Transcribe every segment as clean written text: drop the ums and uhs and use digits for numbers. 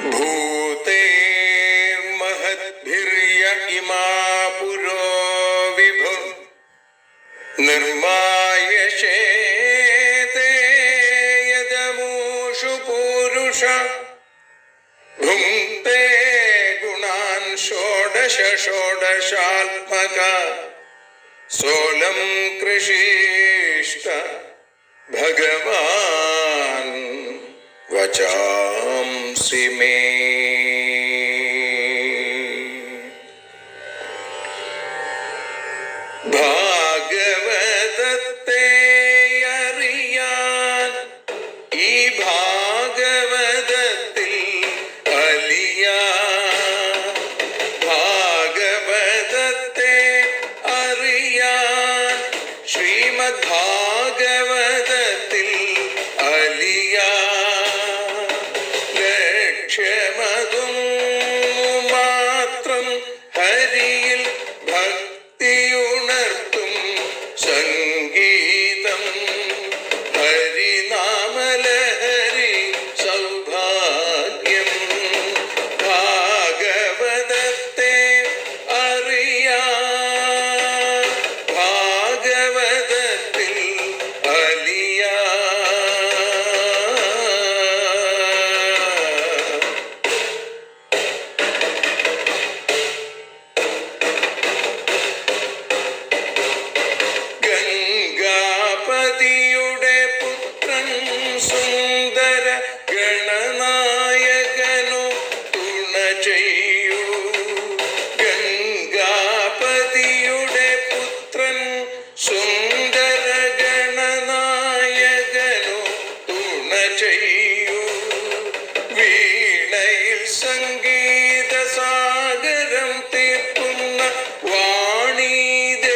ഭൂതേ മഹദ്ഭിര്യ ഇമാ പുരോ വിഭു നിർമായശേതേ യദമൂഷു പൂരുഷ ഭുങ്ക്തേ ഗുണാൻ ഷോഡശ ഷോഡശാത്മക സോലം കൃഷിഷ്ട ഭഗവാൻ വചാംസി മേ. ഭാഗവതത്തെ അറിയാൻ ഈ ഭാഗവതത്തിൽ അലിയാൻ, ഭാഗവതത്തെ അറിയാൻ ശ്രീമദ് ഭാഗവതത്തിൽ അലിയാൻ. ലക്ഷ്യമതും മാത്രം ഹരിയിൽ ഭക്തിയുണർത്തും സംഗീതം ഹരിനാമലഹരി സൗഭാഗ്യം. ഭാഗവതത്തെ അറിയാൻ ഭാഗവതത്തിൽ അലിയാൻ. ഗംഗാപതിയുടെ പുത്രൻ സുന്ദര ഗണനായകനു തുണ ചെയ്യൂ. ഗംഗാപതിയുടെ പുത്രൻ സുന്ദര ഗണനായകനു തുണ ചെയ്യൂ. വീണയിൽ സംഗീത സാഗരം തീർക്കുന്ന വാണീദേവിയും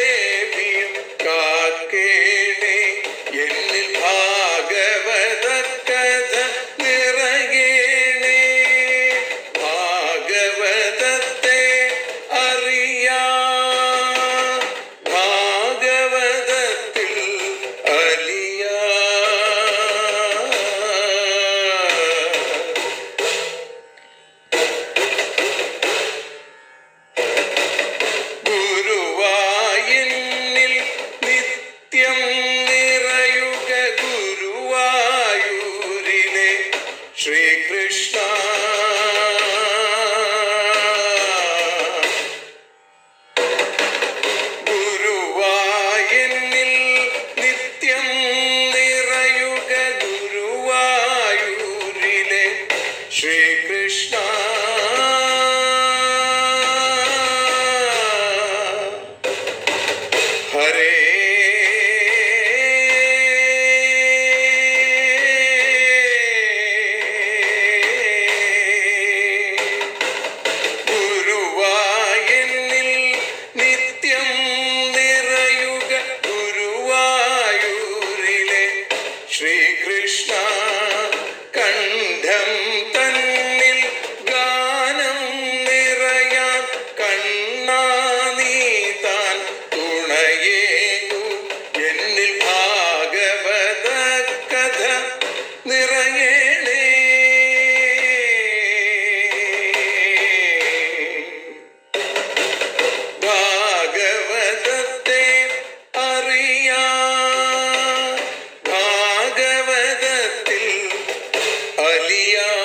കാക്കേണേ. എന്നിൽ ഭാഗവത കഥ നിറയേണേ. ഭാഗവതത്തെ അറിയാൻ ഭാഗവതത്തിൽ അലിയാൻ. ഗുരുവായൂരിൽ നിത്യം നിറയുക ഗുരുവായൂരിലെ ശ്രീകൃഷ്ണ. ഗുരുവായൂരിൽ നിത്യം നിറയുക ഗുരുവായൂരിലെ ശ്രീകൃഷ്ണ. ഹരേ ഗുരുവായൂരിൽ നിത്യം നിറയുക ഗുരുവായൂരിലെ ശ്രീകൃഷ്ണ. കണ്ഠം തന്നിൽ ഗാനം നിറയാൻ കണ്ണാ നീ താൻ തുണയേകൂ. എന്നിൽ ഭാഗവത കഥ നിറയേണേ. ഭാഗവതത്തെ അറിയാൻ ഭാഗവതത്തിൽ അലിയാൻ.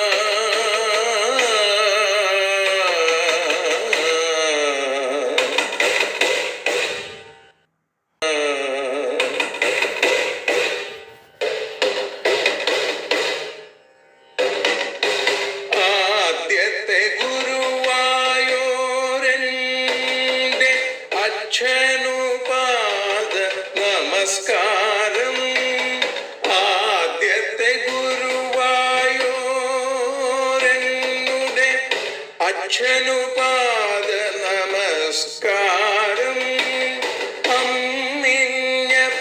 ആദ്യത്തെ ഗുരുവായൂരന്റെ അച്ഛനുപാദ നമസ്കാരം. ആദ്യത്തെ ഗുരുവായൂരനുടെ അച്ഛനുപാദ നമസ്കാരം. അമ്മിഞ്ഞപ്പാൽ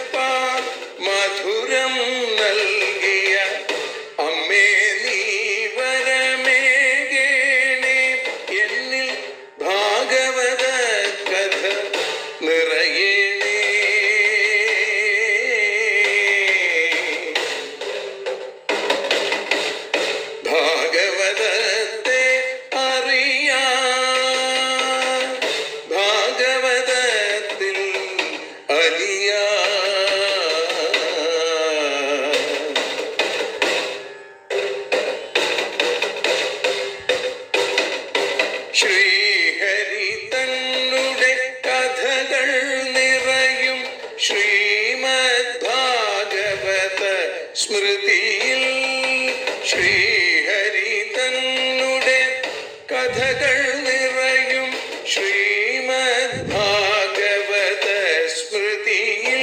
മധുരം നൽകിയ അമ്മേ നീ വരമേകേണേ. എന്നിൽ ഭാഗവത കഥ നിറയേണേ. ഭാഗവതത്തെ കഥകൾ നിറയും ശ്രീമദ് ഭാഗവത സ്മൃതിയിൽ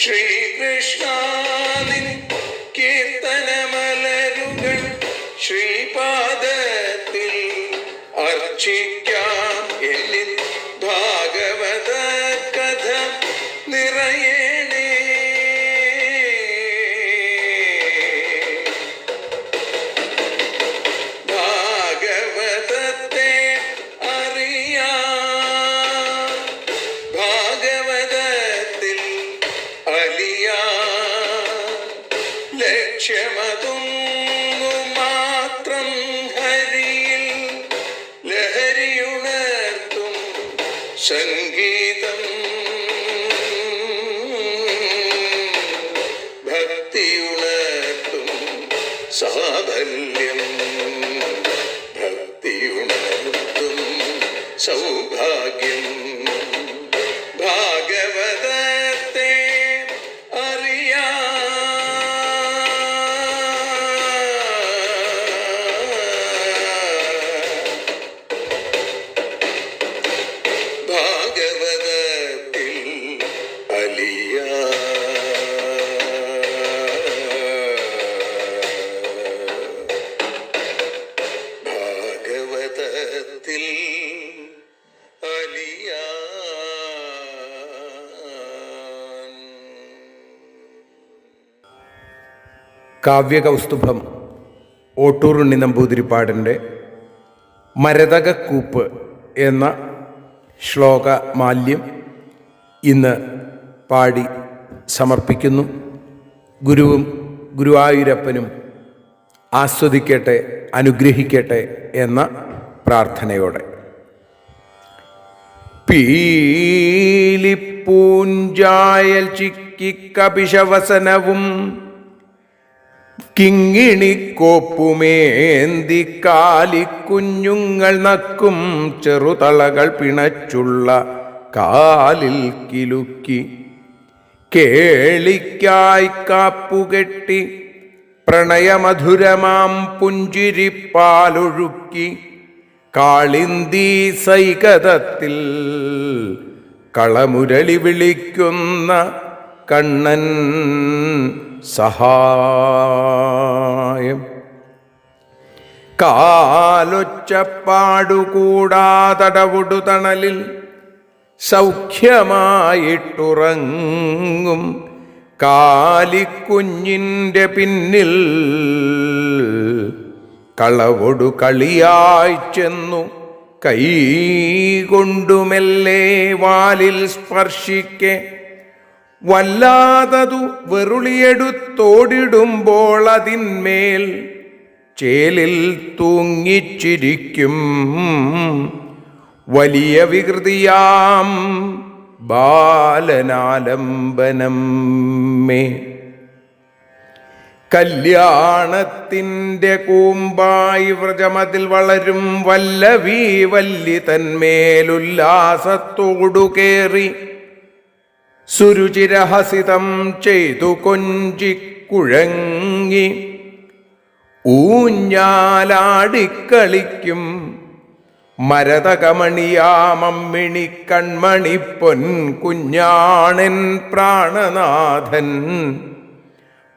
ശ്രീകൃഷ്ണാനിൻ കീർത്തനമലരുകൾ ശ്രീപാദത്തിൽ അർച്ചിക്കാം. എന്നിൽ ഭാഗവത കഥ നിറയണേ. ഭാഗവതത്തെ അറിയാം, ഭാഗവതത്തിൽ അലിയാം. ലക്ഷ്യമതൊന്നു മാത്രം ഹരിയിൽ ലഹരിയുണർത്തും സംഗീതം. ഭക്തിയുണർത്തും സാഫല്യം, ഭക്തിയുണർത്തും സൗഭാഗ്യം. ഭാഗവതത്തെ അറിയാം, ഭാഗവതത്തിൽ അലിയാം. ഭാഗവതത്തിൽ അലിയാം. കാവ്യകൗസ്തുഭം ഓട്ടൂറുണ്ണി നമ്പൂതിരിപ്പാടിൻ്റെ മരതകക്കൂപ്പ് എന്ന ശ്ലോകമാല്യം ഇന്ന് പാടി സമർപ്പിക്കുന്നു. ഗുരുവും ഗുരുവായൂരപ്പനും ആസ്വദിക്കട്ടെ, അനുഗ്രഹിക്കട്ടെ എന്ന പ്രാർത്ഥനയോടെ. പീലിപ്പൂഞ്ചായൽ ചിക്കിക്കപിശവസനവും കിങ്ങിണിക്കോപ്പുമേന്തി കാലിക്കുഞ്ഞുങ്ങൾ നക്കും ചെറുതളകൾ പിണച്ചുള്ള കാലിൽ കിലുക്കി കേളിക്കായി കാപ്പുകെട്ടി പ്രണയമധുരമാം പുഞ്ചിരിപ്പാലൊഴുക്കി കാളിന്തി സൈകതത്തിൽ കളമുരളി വിളിക്കുന്ന കണ്ണൻ സഹായം. കാലൊച്ചപ്പാടുകൂടാതടവുടു തണലിൽ സൗഖ്യമായിട്ടുറങ്ങും കാലിക്കുഞ്ഞിൻ്റെ പിന്നിൽ കളവൊടു കളിയായി ചെന്നു കൈകൊണ്ടുമെല്ലെ വാലിൽ സ്പർശിക്കെ വല്ലാതതു വെറുളിയെടുത്തോടിടുമ്പോൾ അതിന്മേൽ ചേലിൽ തൂങ്ങിച്ചിരിക്കും വലിയ വികൃതിയാം ബാലനാലംബനം മേ. കല്യാണത്തിൻ്റെ കൂമ്പായി വ്രജമതിൽ വളരും വല്ലവീ വല്ലി തന്മേലുല്ലാസത്തോടു കേറി സുരുചിരഹസിതം ചെയ്തു കൊഞ്ചിക്കുഴങ്ങി ഊഞ്ഞാലാടിക്കളിക്കും മരതകമണിയാമമ്മിണി കൺമണി പൊൻ കുഞ്ഞാണൻ പ്രാണനാഥൻ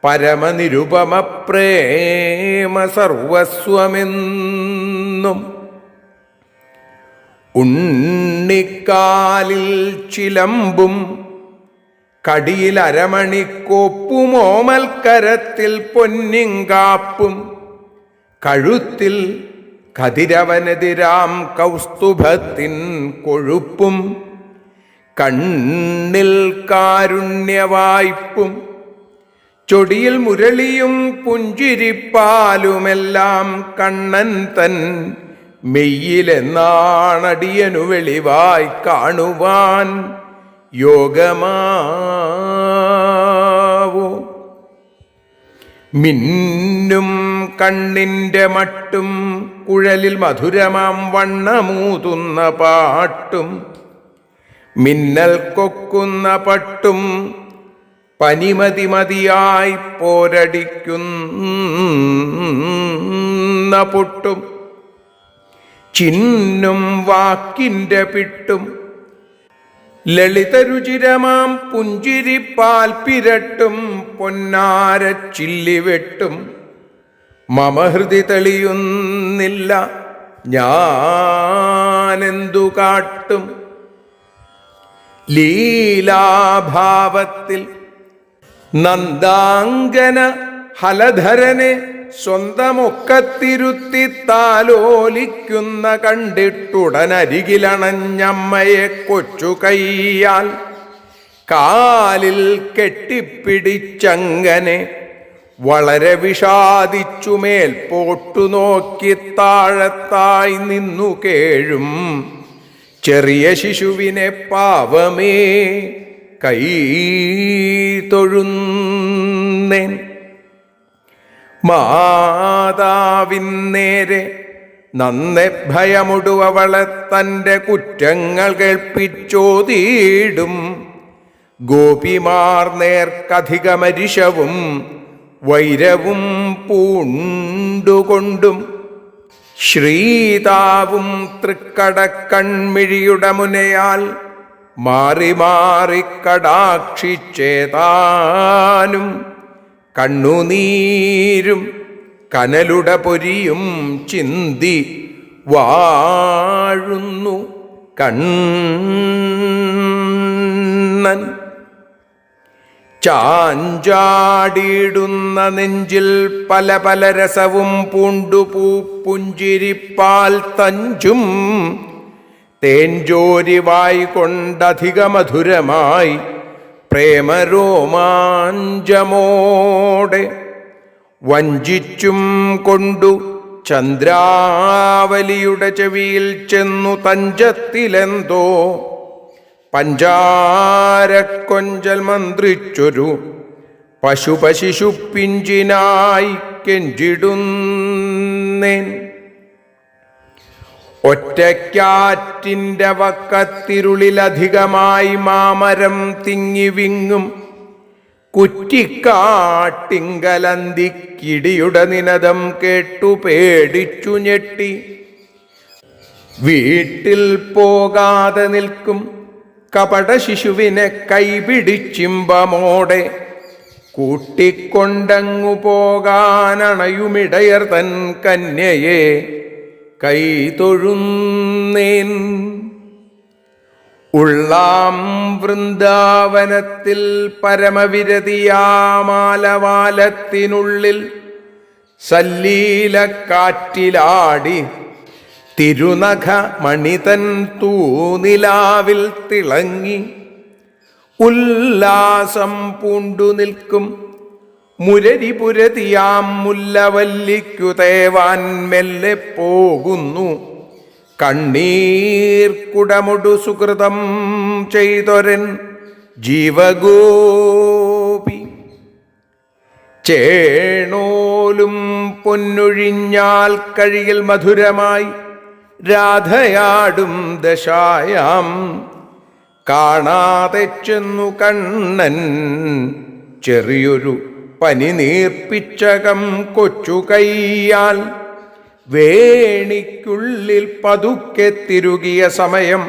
പരമനിരുപമ പ്രേമ സർവസ്വമെന്നും. ഉണ്ണിക്കാലിൽ ചിലമ്പും കടിയിൽ അരമണിക്കോപ്പുമോമൽക്കരത്തിൽ പൊന്നിങ്കാപ്പും കഴുത്തിൽ കതിരവനെതിരാം കൗസ്തുഭത്തിൻ കൊഴുപ്പും കണ്ണിൽ കാരുണ്യവായ്പും ചൊടിയിൽ മുരളിയും പുഞ്ചിരിപ്പാലുമെല്ലാം കണ്ണൻ തൻ മെയ്യിലെന്നാണടിയനു വെളിവായി കാണുവാൻ യോഗമാവോ. മിന്നും കണ്ണിൻ്റെ മട്ടും കുഴലിൽ മധുരമാം വണ്ണമൂതുന്ന പാട്ടും മിന്നൽ കൊക്കുന്ന പട്ടും പനിമതിമതിയായി പോരടിക്കുന്ന പൊട്ടും ചിന്നും വാക്കിൻ്റെ പിട്ടും ലളിതരുചിരമാം പുഞ്ചിരിപ്പാൽ പിരട്ടും പൊന്നാര ചില്ലിവെട്ടും മമ ഹൃദി തെളിയുന്നില്ല ഞാനെന്തു കാട്ടും. ലീലാഭാവത്തിൽ നന്ദാംഗന ഹലധരനെ സ്വന്തമൊക്കത്തിരുത്തി താലോലിക്കുന്ന കണ്ടിട്ടുടനരികിലണഞ്ഞമ്മയെ കൊച്ചു കൈയാൽ കാലിൽ കെട്ടിപ്പിടിച്ചങ്ങനെ വളരെ വിഷാദിച്ചു മേൽപോട്ടു നോക്കി താഴത്തായി നിന്നു കേഴും ചെറിയ ശിശുവിനെ പാവമേ കൈ തൊഴുന്നേൻ. മാതാവിൻ നേരെ നന്നെ ഭയമൊടുവളെ തൻ്റെ കുറ്റങ്ങൾ കേൾപ്പിച്ചോതിയിടും ഗോപിമാർ നേർക്കധികമരിശവും വൈരവും പൂണ്ടുകൊണ്ടും ശ്രീതാവും തൃക്കടക്കൺമിഴിയുടെ മുനയാൽ മാറി മാറി കടാക്ഷിച്ചേതാനും കണ്ണുനീരും കനലുടെ പൊരിയും ചിന്തി വാഴുന്നു കണ്ണൻ. ചാഞ്ചാടിയിടുന്ന നെഞ്ചിൽ പല പല രസവും പൂണ്ടുപൂ പുഞ്ചിരിപ്പാൽ തഞ്ചും തേൻജോരി വായി കൊണ്ടധിക മധുരമായി പ്രേമരോമാഞ്ചമോടെ വഞ്ചിച്ചും കൊണ്ടു ചന്ദ്രാവലിയുടെ ചെവിയിൽ ചെന്നു തഞ്ചത്തിലെന്തോ പഞ്ചാരക്കൊഞ്ചൽ മന്ത്രിച്ചൊരു പശുപശിശു പിഞ്ചിനായി കെഞ്ചിടുന്നേൻ. ഒറ്റയ്ക്കാറ്റിൻ്റെ വക്കത്തിരുളിലധികമായി മാമരം തിങ്ങി വിങ്ങും കുറ്റിക്കാട്ടിങ്കലന്തിക്കിടിയുടെ നിനദം കേട്ടു പേടിച്ചു ഞെട്ടി വീട്ടിൽ പോകാതെ നിൽക്കും കപട ശിശുവിനെ കൈപിടിച്ചിമ്പമോടെ കൂട്ടിക്കൊണ്ടങ്ങു പോകാനണയുമിടയർ തൻ കന്യയെ കൈതൊഴുന്നേൻ. ഉള്ളാം വൃന്ദാവനത്തിൽ പരമവിരതിയാമാലവാലത്തിനുള്ളിൽ സല്ലീലക്കാറ്റിലാടി തിരുനഖ മണിതൻ തൂനിലാവിൽ തിളങ്ങി ഉല്ലാസം പൂണ്ടു നിൽക്കും മുരരിപുരതിയാം മുല്ലവല്ലിക്കു തേവാൻ മെല്ലെ പോകുന്നു കണ്ണീർ കുടമുടു സുകൃതം ചെയ്തൊരൻ ജീവഗോപി. ചേണോലും പൊന്നൊഴിഞ്ഞാൽ കഴിയിൽ മധുരമായി രാധയാടും ദശായാം കാണാതെ ചെന്നു കണ്ണൻ ചെറിയൊരു പനി നീർപ്പിച്ചകം കൊച്ചു കൈയാൽ വേണിക്കുള്ളിൽ പതുക്കെ തിരുകിയ സമയം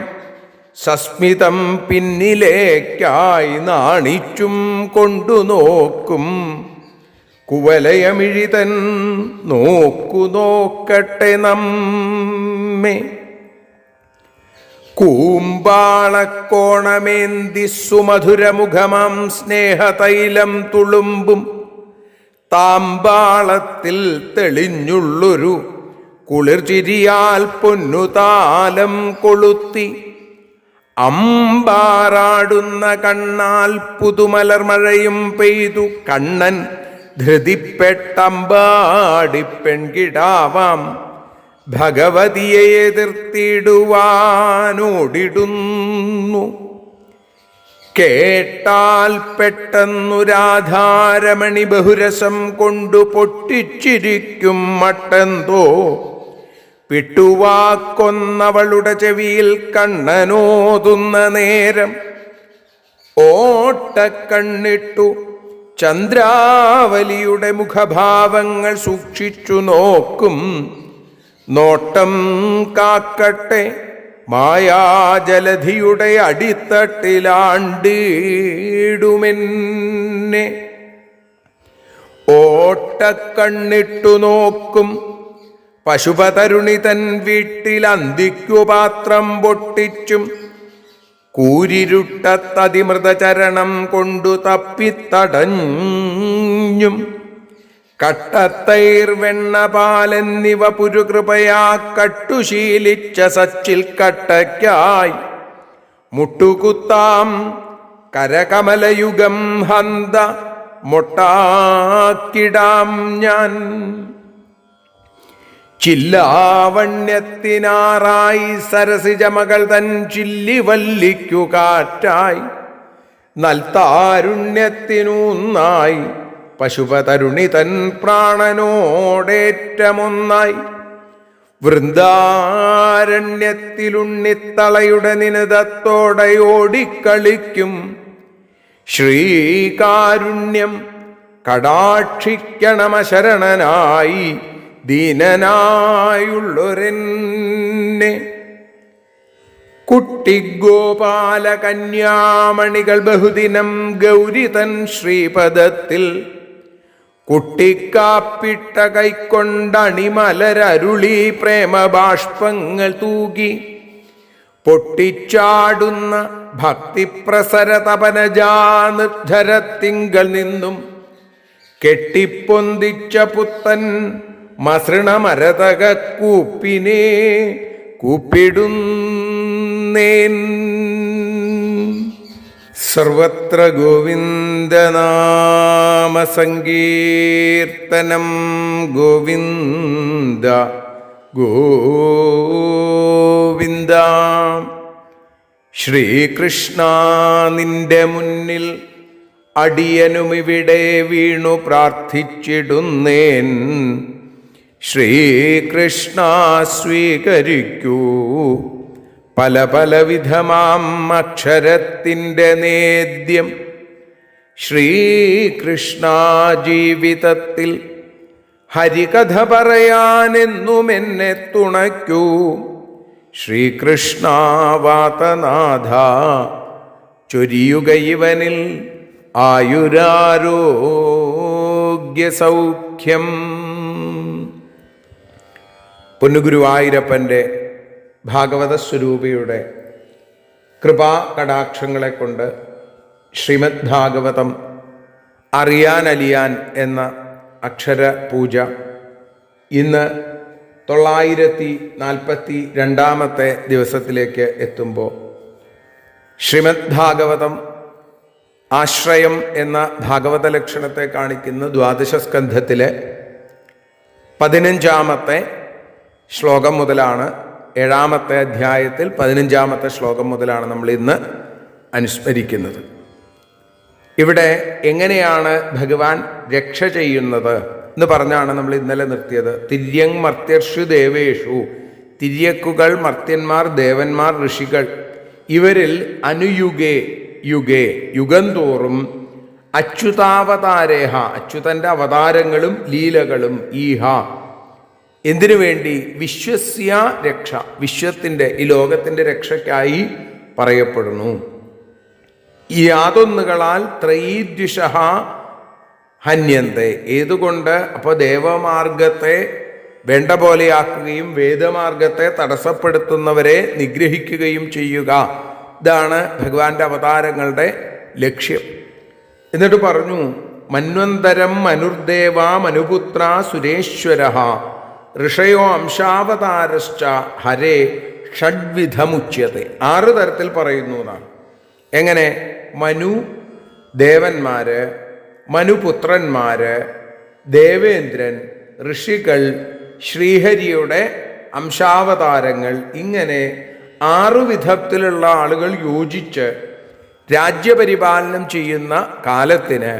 സസ്മിതം പിന്നിലേക്കായി നാണിച്ചും കൊണ്ടു നോക്കും കുവലയമിഴിതൻ നോക്കു നോക്കട്ടെ നമ്മെ. കൂമ്പാളക്കോണമേന്തി സുമധുരമുഖമാം സ്നേഹതൈലം തുളുമ്പും താമ്പാളത്തിൽ തെളിഞ്ഞുള്ളൊരു കുളിർചിരിയാൽ പൊന്നുതാലം കൊളുത്തി അമ്പാറാടുന്ന കണ്ണാൽ പുതുമലർമഴയും പെയ്തു കണ്ണൻ ധൃതിപ്പെട്ടമ്പാടി പെൺകിടാവാം ഭഗവതിയെ എതിർത്തിടുവാനോടിടുന്നു. കേട്ടാൽ പെട്ടെന്നു രാധാരമണി ബഹുരസം കൊണ്ടു പൊട്ടിച്ചിരിക്കും മട്ടെന്തോ പിട്ടുവാക്കൊന്നവളുടെ ചെവിയിൽ കണ്ണനോതുന്ന നേരം ഓട്ടക്കണ്ണിട്ടു ചന്ദ്രാവലിയുടെ മുഖഭാവങ്ങൾ സൂക്ഷിച്ചു നോക്കും നോട്ടം കാക്കട്ടെ മായാജലധിയുടെ അടിത്തട്ടിലാണ്ടിടുമെന്നെ. ഓട്ടക്കണ്ണിട്ടു നോക്കും പശുപതരുണി തൻ വീട്ടിൽ അന്തിക്കു പാത്രം പൊട്ടിച്ചും കൂരിരുട്ടത്തതിമൃതചരണം കൊണ്ടു തപ്പിത്തടഞ്ഞും കട്ടത്തൈർ വെണ്ണപാലെന്നിവ പുരുകൃപയാ കട്ടുശീലിച്ച സച്ചിൽ കട്ടയ്ക്കായി മുട്ടുകുത്താം കരകമലയുഗം ഹന്ത മൊട്ടാക്കിടാം ഞാൻ. ചില്ലാവണ്യത്തിനാറായി സരസിജമകൾ തൻ ചില്ലിവല്ലിക്കു കാറ്റായി നൽതാരുണ്യത്തിനൂന്നായി പശുപതരുണി തൻ പ്രാണനോടേറ്റമൊന്നായി വൃന്ദാരണ്യത്തിലുണ്ണിത്തളയുടെ നിനതത്തോടെ ഓടിക്കളിക്കും ശ്രീകാരുണ്യം കടാക്ഷിക്കണമശരണനായി ദീനനായുള്ളൊരെന്നെ. കുട്ടിഗോപാല കന്യാമണികൾ ബഹുദിനം ഗൗരി തൻ ശ്രീപദത്തിൽ കുട്ടിക്കാപ്പിട്ട കൈക്കൊണ്ടണിമലരരുളി പ്രേമബാഷ്പങ്ങൾ തൂകി പൊട്ടിച്ചാടുന്ന ഭക്തിപ്രസര തപനജാനിർധരത്തിങ്കൽ നിന്നും കെട്ടിപ്പൊന്തിച്ച പുത്തൻ മസൃണമരതക കൂപ്പിനെ കൂപ്പിടുന്നേൻ. സർവത്ര ഗോവിന്ദനാമസങ്കീർത്തനം. ഗോവിന്ദ ഗോവിന്ദ. ശ്രീകൃഷ്ണ നിന്റെ മുന്നിൽ അടിയനുമിവിടെ വീണു പ്രാർത്ഥിച്ചിടുന്നേൻ. ശ്രീകൃഷ്ണ സ്വീകരിക്കൂ പല പലവിധമാം അക്ഷരത്തിൻ്റെ നേദ്യം. ശ്രീകൃഷ്ണ ജീവിതത്തിൽ ഹരികഥ പറയാനെന്നുമെന്നെ തുണയ്ക്കൂ. ശ്രീകൃഷ്ണ വാതനാഥ ചൊരിയുക ഇവനിൽ ആയുരാരോഗ്യ സൗഖ്യം. പൊന്നുഗുരുവായൂരപ്പൻ്റെ ഭാഗവത സ്വരൂപിയുടെ കൃപാ കടാക്ഷങ്ങളെ കൊണ്ട് ശ്രീമദ് ഭാഗവതം അറിയാനലിയാൻ എന്ന അക്ഷര പൂജ ഇന്ന് 942 ദിവസത്തിലേക്ക് എത്തുമ്പോൾ ശ്രീമദ് ഭാഗവതം ആശ്രയം എന്ന ഭാഗവത ലക്ഷണത്തെ കാണിക്കുന്ന ദ്വാദശ സ്കന്ധത്തിലെ 15-ാമത്തെ ശ്ലോകം മുതലാണ്, 7-ാമത്തെ അധ്യായത്തിൽ 15-ാമത്തെ ശ്ലോകം മുതലാണ് നമ്മൾ ഇന്ന് അനുസ്മരിക്കുന്നത്. ഇവിടെ എങ്ങനെയാണ് ഭഗവാൻ രക്ഷ ചെയ്യുന്നത് എന്ന് പറഞ്ഞാണ് നമ്മൾ ഇന്നലെ നിർത്തിയത്. തിര്യങ് മർത്യർഷു ദേവേഷു, തിര്യക്കുകൾ, മർത്യന്മാർ, ദേവന്മാർ, ഋഷികൾ, ഇവരിൽ അനുയുഗേ യുഗേ യുഗം തോറും അച്യുതാവതാരേഹ, അച്യുതൻ്റെ അവതാരങ്ങളും ലീലകളും ഈഹ എന്തിനു വേണ്ടി? വിശ്വസ്യ രക്ഷ, വിശ്വത്തിൻ്റെ ഈ ലോകത്തിൻ്റെ രക്ഷയ്ക്കായി പറയപ്പെടുന്നു. ഈ യാതൊന്നുകളാൽ ത്രയീദ്വിഷ ഹന്യന്തെ, ഏതുകൊണ്ട്? അപ്പോൾ ദേവമാർഗത്തെ വേണ്ട പോലെയാക്കുകയും വേദമാർഗത്തെ തടസ്സപ്പെടുത്തുന്നവരെ നിഗ്രഹിക്കുകയും ചെയ്യുക, ഇതാണ് ഭഗവാന്റെ അവതാരങ്ങളുടെ ലക്ഷ്യം. എന്നിട്ട് പറഞ്ഞു, മന്വന്തരം മനുർദേവ മനുപുത്ര സുരേശ്വര ഋഷയോ അംശാവതാരശ്ച ഹരേ ഷഡ്വിധമുച്യത്തെ. 6 തരത്തിൽ പറയുന്നു എന്നാണ്. എങ്ങനെ? മനു ദേവന്മാര്, മനുപുത്രന്മാര്, ദേവേന്ദ്രൻ, ഋഷികൾ, ശ്രീഹരിയുടെ അംശാവതാരങ്ങൾ, ഇങ്ങനെ 6 വിധത്തിലുള്ള ആളുകൾ യോജിച്ച് രാജ്യപരിപാലനം ചെയ്യുന്ന കാലത്തിന്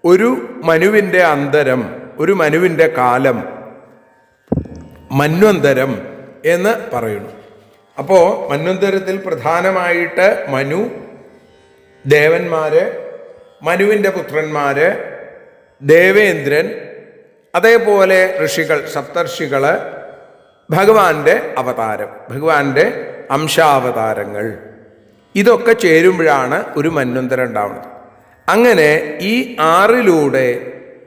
ഒരു മനുവിൻ്റെ അന്തരം, ഒരു മനുവിൻ്റെ കാലം മന്വന്തരം എന്ന് പറയുന്നു. അപ്പോൾ മന്വന്തരത്തിൽ പ്രധാനമായിട്ട് മനു, ദേവന്മാര്, മനുവിൻ്റെ പുത്രന്മാര്, ദേവേന്ദ്രൻ, അതേപോലെ ഋഷികൾ, സപ്തർഷികള്, ഭഗവാന്റെ അവതാരം, ഭഗവാന്റെ അംശാവതാരങ്ങൾ, ഇതൊക്കെ ചേരുമ്പോഴാണ് ഒരു മന്വന്തരം ഉണ്ടാവുന്നത്. അങ്ങനെ ഈ 6ലൂടെ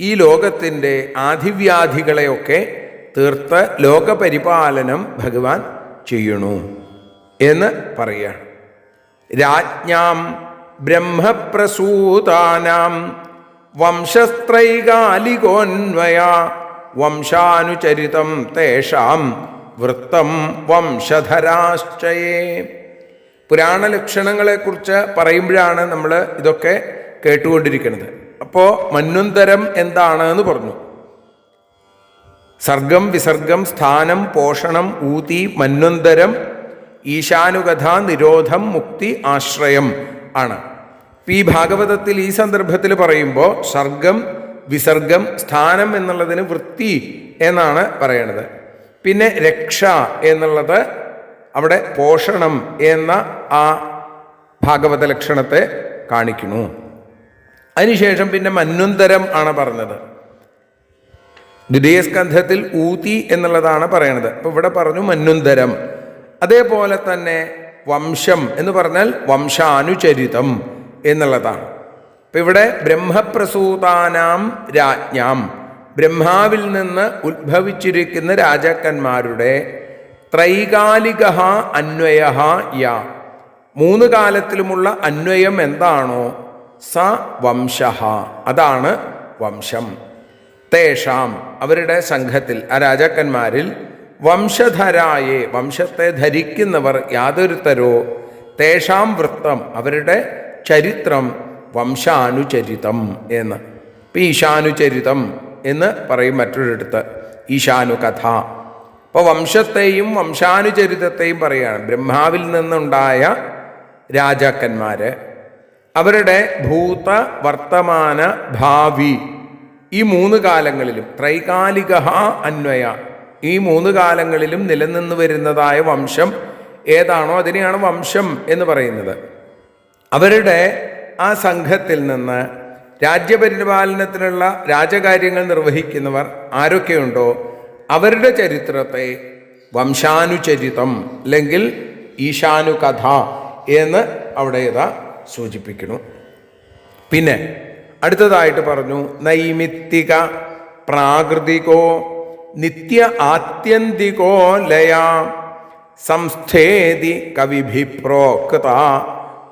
ഈ ലോകത്തിൻ്റെ ആധിവ്യാധികളെയൊക്കെ തീർത്ത് ലോകപരിപാലനം ഭഗവാൻ ചെയ്യണു എന്ന് പറയുകയാണ്. രാജ്ഞാം ബ്രഹ്മപ്രസൂതാനാം വംശസ്ത്രൈകാലികോന്വയ വംശാനുചരിതം തേഷാം വൃത്തം വംശധരാശ്ചയേ. പുരാണ ലക്ഷണങ്ങളെക്കുറിച്ച് പറയുമ്പോഴാണ് നമ്മൾ ഇതൊക്കെ കേട്ടുകൊണ്ടിരിക്കുന്നത്. അപ്പോൾ മന്വന്തരം എന്താണ് എന്ന് പറഞ്ഞു. സർഗം, വിസർഗം, സ്ഥാനം, പോഷണം, ഊതി, മന്വന്തരം, ഈശാനുകഥ, നിരോധം, മുക്തി, ആശ്രയം ആണ്. ഈ ഭാഗവതത്തിൽ ഈ സന്ദർഭത്തിൽ പറയുമ്പോൾ സർഗം, വിസർഗം, സ്ഥാനം എന്നുള്ളതിന് വൃത്തി എന്നാണ് പറയണത്. പിന്നെ രക്ഷ എന്നുള്ളത് അവിടെ പോഷണം എന്ന ആ ഭാഗവത ലക്ഷണത്തെ കാണിക്കുന്നു. അതിനുശേഷം പിന്നെ മന്വന്തരം ആണ് പറഞ്ഞത്. ദ്വിതീയ സ്കന്ധത്തിൽ ഊതി എന്നുള്ളതാണ് പറയണത്. അപ്പൊ ഇവിടെ പറഞ്ഞു മന്വന്തരം. അതേപോലെ തന്നെ വംശം എന്ന് പറഞ്ഞാൽ വംശാനുചരിതം എന്നുള്ളതാണ്. അപ്പൊ ഇവിടെ ബ്രഹ്മപ്രസൂതാനാം രാജ്ഞാം, ബ്രഹ്മാവിൽ നിന്ന് ഉത്ഭവിച്ചിരിക്കുന്ന രാജാക്കന്മാരുടെ ത്രൈകാലിക അന്വയ യ, 3 കാലത്തിലുമുള്ള അന്വയം എന്താണോ സ വംശ, അതാണ് വംശം. തേഷാം, അവരുടെ സംഘത്തിൽ, ആ രാജാക്കന്മാരിൽ, വംശധരായേ, വംശത്തെ ധരിക്കുന്നവർ യാതൊരുത്തരോ, തേഷാം വൃത്തം, അവരുടെ ചരിത്രം, വംശാനുചരിതം എന്ന്. ഈശാനുചരിതം എന്ന് പറയും മറ്റൊരിടത്ത്, ഈശാനുകഥ. അപ്പോൾ വംശത്തെയും വംശാനുചരിതത്തെയും പറയുകയാണ്. ബ്രഹ്മാവിൽ നിന്നുണ്ടായ രാജാക്കന്മാര്, അവരുടെ ഭൂത, വർത്തമാന, ഭാവി, ഈ 3 കാലങ്ങളിലും, ത്രൈകാലിക അന്വയ, ഈ 3 കാലങ്ങളിലും നിലനിന്ന് വരുന്നതായ വംശം ഏതാണോ അതിനെയാണ് വംശം എന്ന് പറയുന്നത്. അവരുടെ ആ സംഘത്തിൽ നിന്ന് രാജ്യപരിപാലനത്തിനുള്ള രാജകാര്യങ്ങൾ നിർവഹിക്കുന്നവർ ആരൊക്കെയുണ്ടോ അവരുടെ ചരിത്രത്തെ വംശാനുചരിതം അല്ലെങ്കിൽ ഈശാനുകഥ എന്ന് അവിടെ ഇതാ സൂചിപ്പിക്കുന്നു. പിന്നെ അടുത്തതായിട്ട് പറഞ്ഞു നൈമിത്തിക പ്രാകൃതികോ നിത്യ ആത്യന്തികോ ലയ സംസ്ഥേതി കവിഭി പ്രോക്ത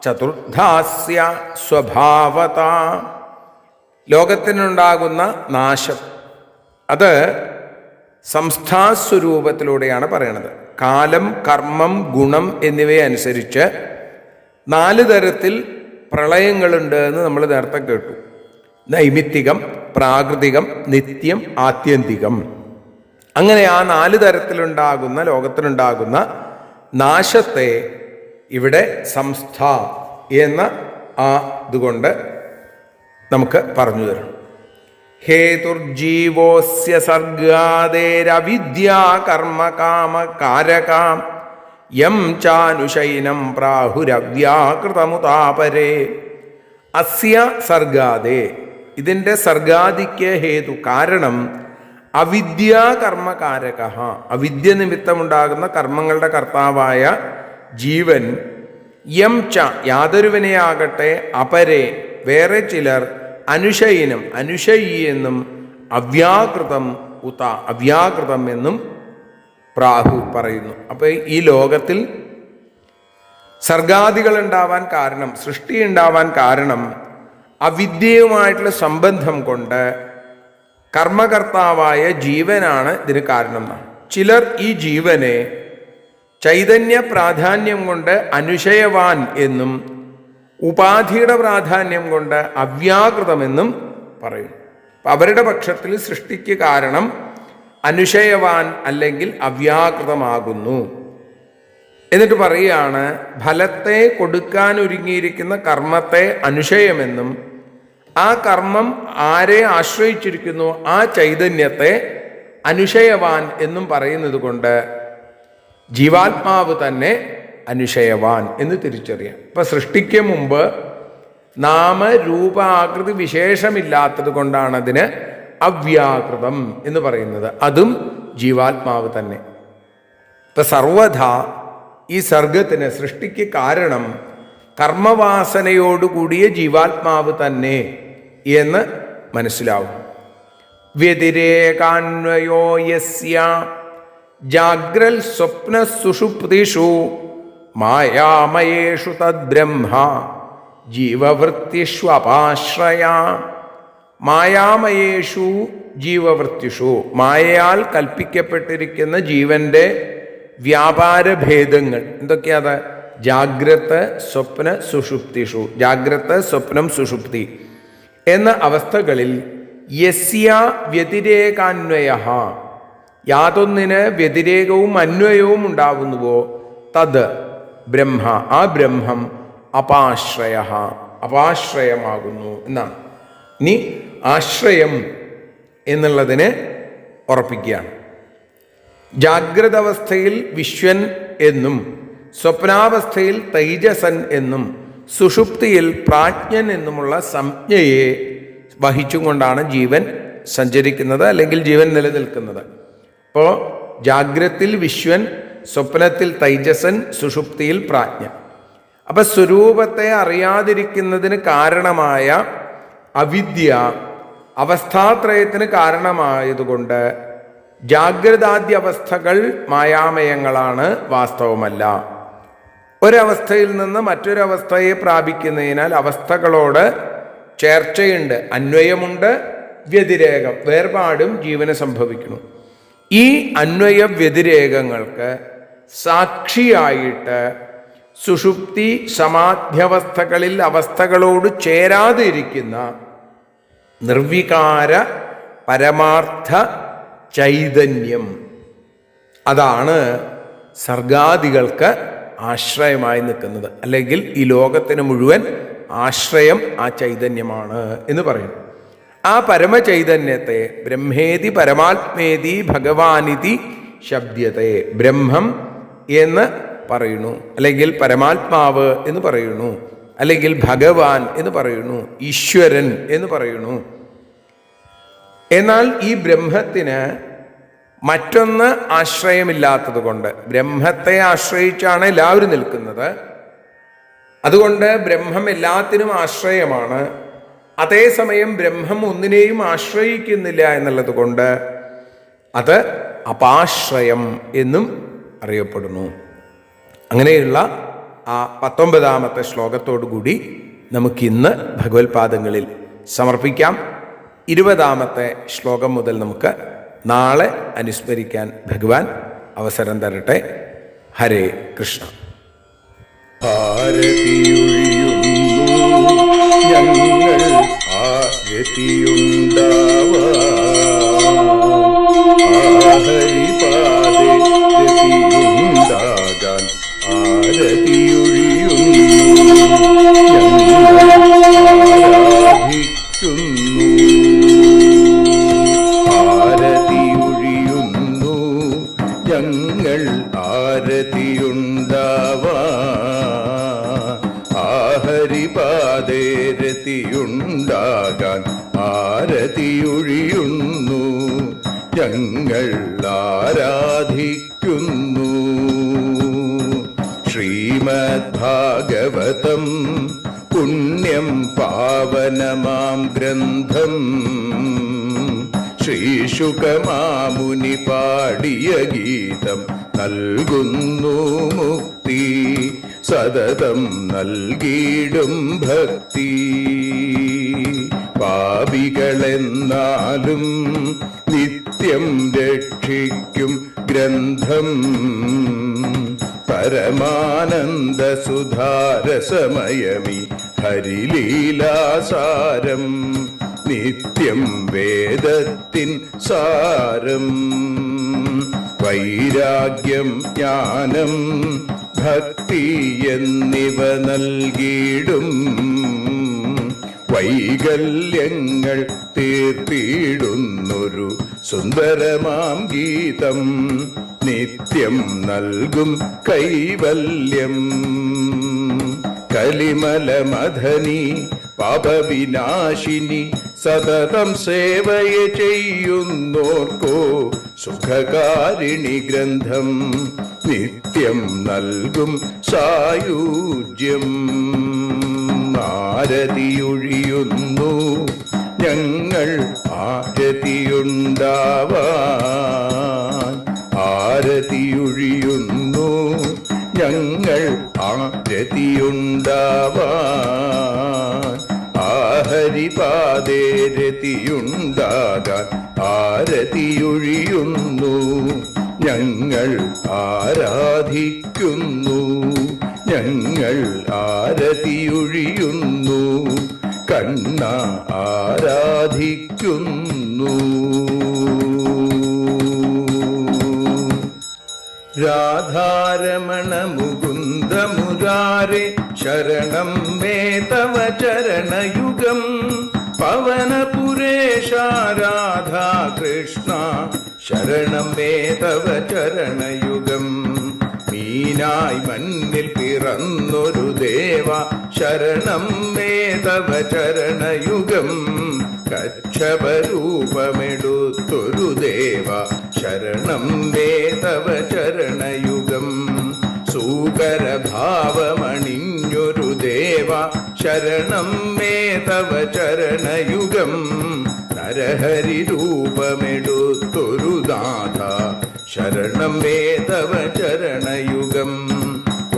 ചതുർധാസ്യ സ്വഭാവത. ലോകത്തിനുണ്ടാകുന്ന നാശം അത് സംസ്ഥാസ്വരൂപത്തിലൂടെയാണ് പറയണത്. കാലം, കർമ്മം, ഗുണം എന്നിവയെ അനുസരിച്ച് 4 തരത്തിൽ പ്രളയങ്ങളുണ്ട് എന്ന് നമ്മൾ നേരത്തെ കേട്ടു. നൈമിത്തികം, പ്രാകൃതികം, നിത്യം, ആത്യന്തികം. അങ്ങനെ ആ 4 തരത്തിലുണ്ടാകുന്ന, ലോകത്തിലുണ്ടാകുന്ന നാശത്തെ ഇവിടെ സംസ്ഥ എന്ന ആ ഇതുകൊണ്ട് നമുക്ക് പറഞ്ഞു തരണം. ഹേതുർജീവോസ്യ സർഗാദേരവിദ്യാ കർമ്മ കാമ കാരകാം യം ചാനുശൈനം പ്രാഹുരവ്യാകൃതമുതാപരേ. അസ്യ സർഗാദേ, ഇതിൻ്റെ സർഗാദിക്ക് ഹേതു കാരണം അവിദ്യാ കർമ്മകാരക, അവിദ്യ നിമിത്തമുണ്ടാകുന്ന കർമ്മങ്ങളുടെ കർത്താവായ ജീവൻ, യം ച യാതൊരുവനെയാകട്ടെ, അപരേ വേറെ ചിലർ, അനുശയിനം അനുശയി എന്നും, അവ്യാകൃതം ഉത അവ്യാകൃതം എന്നും പ്രാഹു പറയുന്നു. അപ്പോൾ ഈ ലോകത്തിൽ സർഗാദികൾ ഉണ്ടാവാൻ കാരണം, സൃഷ്ടി ഉണ്ടാവാൻ കാരണം അവിദ്യയുമായിട്ടുള്ള സംബന്ധം കൊണ്ട് കർമ്മകർത്താവായ ജീവനാണ് ഇതിന് കാരണം. ചിലർ ഈ ജീവനെ ചൈതന്യ പ്രാധാന്യം കൊണ്ട് അനുശയവാൻ എന്നും ഉപാധിയുടെ പ്രാധാന്യം കൊണ്ട് അവ്യാകൃതമെന്നും പറയും. അവരുടെ പക്ഷത്തിൽ സൃഷ്ടിക്ക് കാരണം അനുശയവാൻ അല്ലെങ്കിൽ അവ്യാകൃതമാകുന്നു. എന്നിട്ട് പറയുകയാണ് ഫലത്തെ കൊടുക്കാൻ ഒരുങ്ങിയിരിക്കുന്ന കർമ്മത്തെ അനുശയമെന്നും ആ കർമ്മം ആരെ ആശ്രയിച്ചിരിക്കുന്നു ആ ചൈതന്യത്തെ അനുശയവാൻ എന്നും പറയുന്നത് കൊണ്ട് ജീവാത്മാവ് തന്നെ അനുശയവാൻ എന്ന് തിരിച്ചറിയാം. ഇപ്പൊ സൃഷ്ടിക്ക് മുമ്പ് നാമരൂപാകൃതി വിശേഷമില്ലാത്തത് കൊണ്ടാണ് അതിന് അവ്യാകൃതം എന്ന് പറയുന്നത്. അതും ജീവാത്മാവ് തന്നെ. ഇപ്പം സർവഥ ഈ സർഗത്തിന്, സൃഷ്ടിക്ക് കാരണം കർമ്മവാസനയോടുകൂടിയ ജീവാത്മാവ് തന്നെ എന്ന് മനസ്സിലാവും. വ്യതിരേകാന്വയോ യസ്യ ജാഗ്രൽ സ്വപ്ന സുഷുപ്തിഷു മായാമയേഷു തദ്ബ്രഹ്മ ജീവവൃത്തിഷ്വപാശ്രയ. മായാമയേഷു ജീവവൃത്തിഷു, മായയാൽ കൽപ്പിക്കപ്പെട്ടിരിക്കുന്ന ജീവന്റെ വ്യാപാരഭേദങ്ങൾ എന്തൊക്കെയാത്? ജാഗ്രത് സ്വപ്ന സുഷുപ്തിഷു, ജാഗ്രത് സ്വപ്നം സുഷുപ്തി എന്ന അവസ്ഥകളിൽ യസ്യ വ്യതിരേകാന്വയ, യാതൊന്നിന് വ്യതിരേകവും അന്വയവും ഉണ്ടാവുന്നുവോ തത് ബ്രഹ്മ, ആ ബ്രഹ്മം അപാശ്രയ, അപാശ്രയമാകുന്നു എന്നാണ്. ഇനി ആശ്രയം എന്നുള്ളതിന് ഉറപ്പിക്കുകയാണ്. ജാഗ്രത അവസ്ഥയിൽ വിശ്വൻ എന്നും സ്വപ്നാവസ്ഥയിൽ തൈജസൻ എന്നും സുഷുപ്തിയിൽ പ്രാജ്ഞൻ എന്നുമുള്ള സംജ്ഞയെ വഹിച്ചും കൊണ്ടാണ് ജീവൻ സഞ്ചരിക്കുന്നത്, അല്ലെങ്കിൽ ജീവൻ നിലനിൽക്കുന്നത്. അപ്പോൾ ജാഗ്രത്തിൽ വിശ്വൻ, സ്വപ്നത്തിൽ തൈജസൻ, സുഷുപ്തിയിൽ പ്രാജ്ഞ. അപ്പം സ്വരൂപത്തെ അറിയാതിരിക്കുന്നതിന് കാരണമായ അവിദ്യ അവസ്ഥാത്രയത്തിന് കാരണമായതുകൊണ്ട് ജാഗ്രതാദ്യ അവസ്ഥകൾ മായാമയങ്ങളാണ്, വാസ്തവമല്ല. ഒരവസ്ഥയിൽ നിന്ന് മറ്റൊരവസ്ഥയെ പ്രാപിക്കുന്നതിനാൽ അവസ്ഥകളോട് ചേർച്ചയുണ്ട്, അന്വയമുണ്ട്, വ്യതിരേകം, വേർപാടും ജീവന് സംഭവിക്കുന്നു. ഈ അന്വയ വ്യതിരേകങ്ങൾക്ക് സാക്ഷിയായിട്ട് സുഷുപ്തി സമാധ്യവസ്ഥകളിൽ അവസ്ഥകളോട് ചേരാതെ ഇരിക്കുന്ന നിർവികാര പരമാർത്ഥ ചൈതന്യം, അതാണ് സർഗാദികൾക്ക് ആശ്രയമായി നിൽക്കുന്നത്. അല്ലെങ്കിൽ ഈ ലോകത്തിന് മുഴുവൻ ആശ്രയം ആ ചൈതന്യമാണ് എന്ന് പറയുന്നു. ആ പരമചൈതന്യത്തെ ബ്രഹ്മേതി പരമാത്മേതി ഭഗവാനിതി ശബ്ദത്തെ, ബ്രഹ്മം എന്ന് പറയുന്നു, അല്ലെങ്കിൽ പരമാത്മാവ് എന്ന് പറയുന്നു, അല്ലെങ്കിൽ ഭഗവാൻ എന്ന് പറയുന്നു, ഈശ്വരൻ എന്ന് പറയുന്നു. എന്നാൽ ഈ ബ്രഹ്മത്തിന് മറ്റൊന്ന് ആശ്രയമില്ലാത്തത് കൊണ്ട്, ബ്രഹ്മത്തെ ആശ്രയിച്ചാണ് എല്ലാവരും നിൽക്കുന്നത്. അതുകൊണ്ട് ബ്രഹ്മം എല്ലാത്തിനും ആശ്രയമാണ്. അതേസമയം ബ്രഹ്മം ഒന്നിനെയും ആശ്രയിക്കുന്നില്ല എന്നുള്ളത് കൊണ്ട് അത് അപാശ്രയം എന്നും അറിയപ്പെടുന്നു. അങ്ങനെയുള്ള ആ 19ാമത്തെ ശ്ലോകത്തോടു കൂടി നമുക്കിന്ന് ഭഗവത്പാദങ്ങളിൽ സമർപ്പിക്കാം. 20ാമത്തെ ശ്ലോകം മുതൽ നമുക്ക് നാളെ അനുസ്മരിക്കാൻ ഭഗവാൻ അവസരം തരട്ടെ. ഹരേ കൃഷ്ണ. ഞങ്ങൾ ഹരിപാദേ രതിയുണ്ടാകാൻ ആരതിയൊഴിയുന്നു ഞങ്ങൾ ആരതിയുണ്ടാവാൻ ഹരിപാദേ രതിയുണ്ടാകാൻ ആരതിയൊഴിയുന്നു ഞങ്ങൾ ആരാധിക്കുന്നു. ശ്രീമദ്ഭാഗവതം പുണ്യം പാവനമാം ഗ്രന്ഥം ശ്രീശുകമാമുനി പാടിയ ഗീതം നൽകുന്നു മുക്തി, സതതം നൽകിയിടും ഭക്തി. പാപികളെന്നാലും നിത്യം രക്ഷിക്കും ഗ്രന്ഥം പരമാനന്ദ സുധാരസമയമി ഹരിലീലാസാരം നിത്യം വേദത്തിൻ സാരം. വൈരാഗ്യം ജ്ഞാനം ഭക്തി എന്നിവ നൽകിയിടും വൈകല്യങ്ങൾ തീർത്തിടുന്നൊരു സുന്ദരമാം ഗീതം നിത്യം നൽകും കൈവല്യം. കലിമലമഥനി പാപവിനാശിനി സതതം സേവയെ ചെയ്യുന്നോർക്കോ സുഖകാരിണി ഗ്രന്ഥം നിത്യം നൽകും സായുജ്യം. ആരതിയൊഴിയുന്നു ഞങ്ങൾ ആരതിയുണ്ടാവാൻ, ആരതിയൊഴിയുന്നു ഞങ്ങൾ ആരതിയുണ്ടാവാൻ. ആഹരിപാദേ രതിയുണ്ടാകാൻ ആരതിയൊഴിയുന്നു ഞങ്ങൾ ആരാധിക്കുന്നു, ഞങ്ങൾ ആരതിയൊഴിയുന്നു കണ്ണ ആരാധിക്കുന്നു. രാധാരമണ മുകുന്ദ മുരാരേ ശരണം മേ തവ ചരണയുഗം. പവനപുരേശ രാധാ കൃഷ്ണ ശരണം മേ തവ ചരണയുഗം. മീനായി മണ്ണിൽ പിറന്നൊരു ദേവ ശരണം മേ തവ ചരണയുഗം. കച്ഛപരൂപമെടുത്തൊരു ദേവ ശരണം മേ തവ ചരണയുഗം. സൂകരഭാവമണിഞ്ഞൊരു ദേവ ശരണം മേ തവ ചരണയുഗം. നരഹരി രൂപമെടുത്തൊരു നാഥ ശരണം മേ തവ ചരണയുഗം.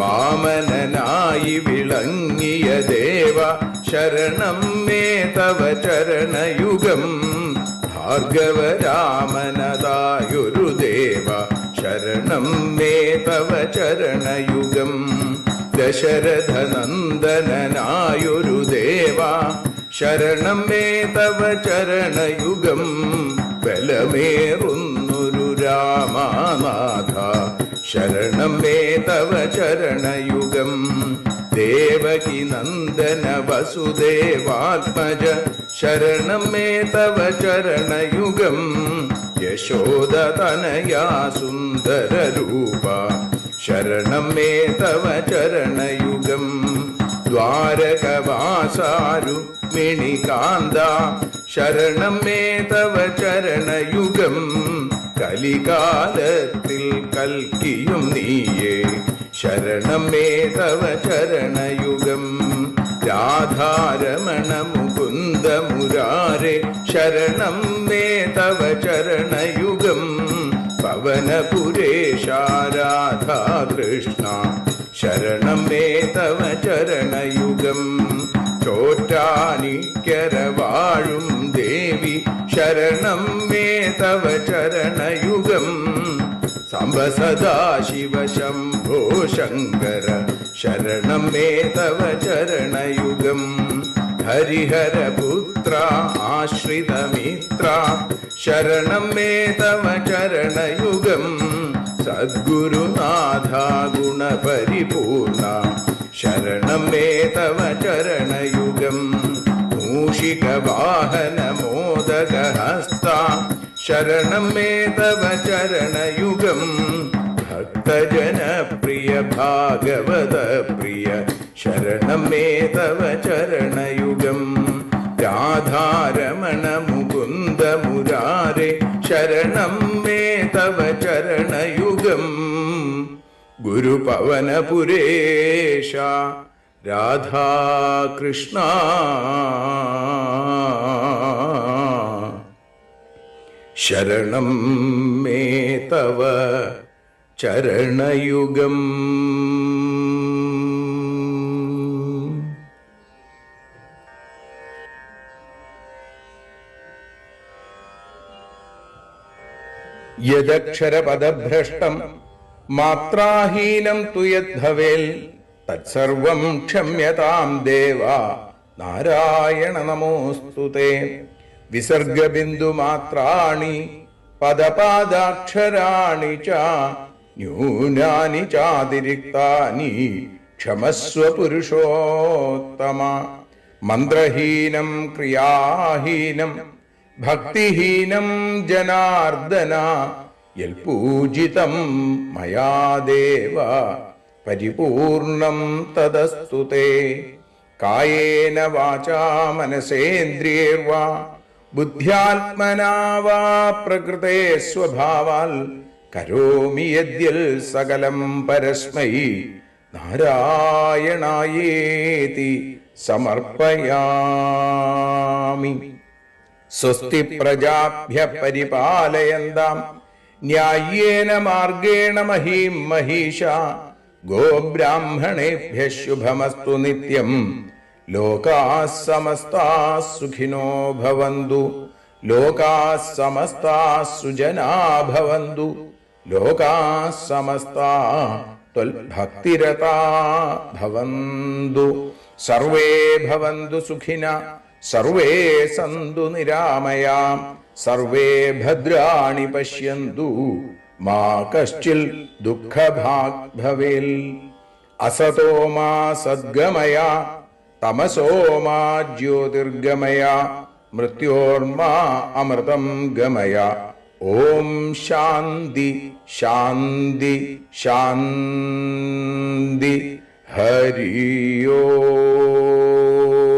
വാമനനായി വിളങ്ങിയ ദേവ ശരണം മേ തവ ചരണയുഗം. ഭാർഗവരാമനതായൊരു ദേവ ശരണം മേ തവ ചരണയുഗം. ദശരഥനന്ദനായൊരു ദേവ ശരണം മേ തവ ചരണയുഗം. ബലമേറുന്നൊരു രാമനാഥ ശരണം മേ തവ ചരണയുഗം. ദേവകി നന്ദന വസുദേവാത്മജ ശരണം മേ തവ ചരണയുഗം. യശോദതനയാ സുന്ദര രൂപ ശരണം മേ തവ ചരണയുഗം. ദ്വാരകവാസാരുക്മിണികാന്ത ശരണം മേ തവ ചരണയുഗം. കലികാലത്തിൽ കൽക്കിയും നീയേ ശരണം മേ തവ ചരണയുഗം. രാധാരമണ മുകുന്ദ മുരാരേ ശരണം മേ തവ ചരണയുഗം. പവനപുരേശ രാധാ കൃഷ്ണ ശരണം മേ തവ ചരണയുഗം. ചോറ്റാനിക്കര വാഴും ദേവി ശരണം മേ തവ ചരണയുഗം. സാംബ സദാശിവ ശംഭോ ശങ്കര ശരണം മേ തവ ചരണയുഗം. ഹരിഹരപുത്ര ആശ്രിതമിത്ര ശരണം മേ തവ ചരണയുഗം. സദ്ഗുരുനാഥ ഗുണപരിപൂർണ ശരണം മേ തവ ചരണയുഗം. മൂഷികവാഹന മോദകഹസ്ത ശരണം മേ തവ ചരണയുഗം. ഭക്തജനപ്രിയ ഭാഗവത പ്രിയ ശരണം മേ തവ ചരണയുഗം. രാധാരമണ മുകുന്ദ മുരാരേ ശരണം മേ തവ ചരണയുഗം. ഗുരുപവനപുരേശ രാധാകൃഷ്ണ ശരണം മേ തവ ചരണയുഗം. യദക്ഷരപദഭ്രഷ്ടം മാത്രാഹീനം തു യദ്ഭവേൽ തത്സർവം ക്ഷമ്യതാം ദേവ നാരായണ നമോസ്തുതേ. വിസർഗബിന്ദുമാത്രാണി പദപാദാക്ഷരാണി ച ന്യൂനാനി ചാതിരിക്താനി ക്ഷമസ്വ പുരുഷോത്തമ. മന്ത്രഹീനം ക്രിയാഹീനം ഭക്തിഹീനം ജനാർദ്ദന യൽപൂജിതം മയാ ദേവ പരിപൂർണം തദസ്തു തേ. കായേന വാചാ മനസേന്ദ്രിയേർവാ ബുദ്ധ്യാത്മനാ വാ പ്രകൃതേ സ്വഭാവാൽ കരോമി യദ്യൽ സകലം പരസ്മൈ നാരായണായേതി സമർപ്പയാമി. സ്വസ്തി പ്രജാഭ്യ പരിപാലയന്താം ന്യായേന മാർഗേണ മഹീം മഹീഷ. ഗോബ്രാഹ്മണേഭ്യ ശുഭമസ്തു നിത്യം. ലോകാഃ സമസ്താഃ സുഖിനോ ഭവന്തു. ലോകാഃ സമസ്താഃ സുജനാ ഭവന്തു. ലോകാഃ സമസ്താഃ ത്വൽഭക്തിരതാ ഭവന്തു. സർവേ ഭവന്തു സുഖിനഃ സർവേ സന്തു നിരാമയാം. സർവേ ഭദ്രാണി പശ്യന്തു മാ കശ്ചിൽ ദുഃഖഭാഗ് ഭവേൽ. അസതോ മാ സദ്ഗമയ തമസോ മാ ജ്യോതിർഗമയ മൃത്യോർമാ അമൃതം ഗമയ. ഓം ശാന്തി ശാന്തി ശാന്തി. ഹരി ഓം.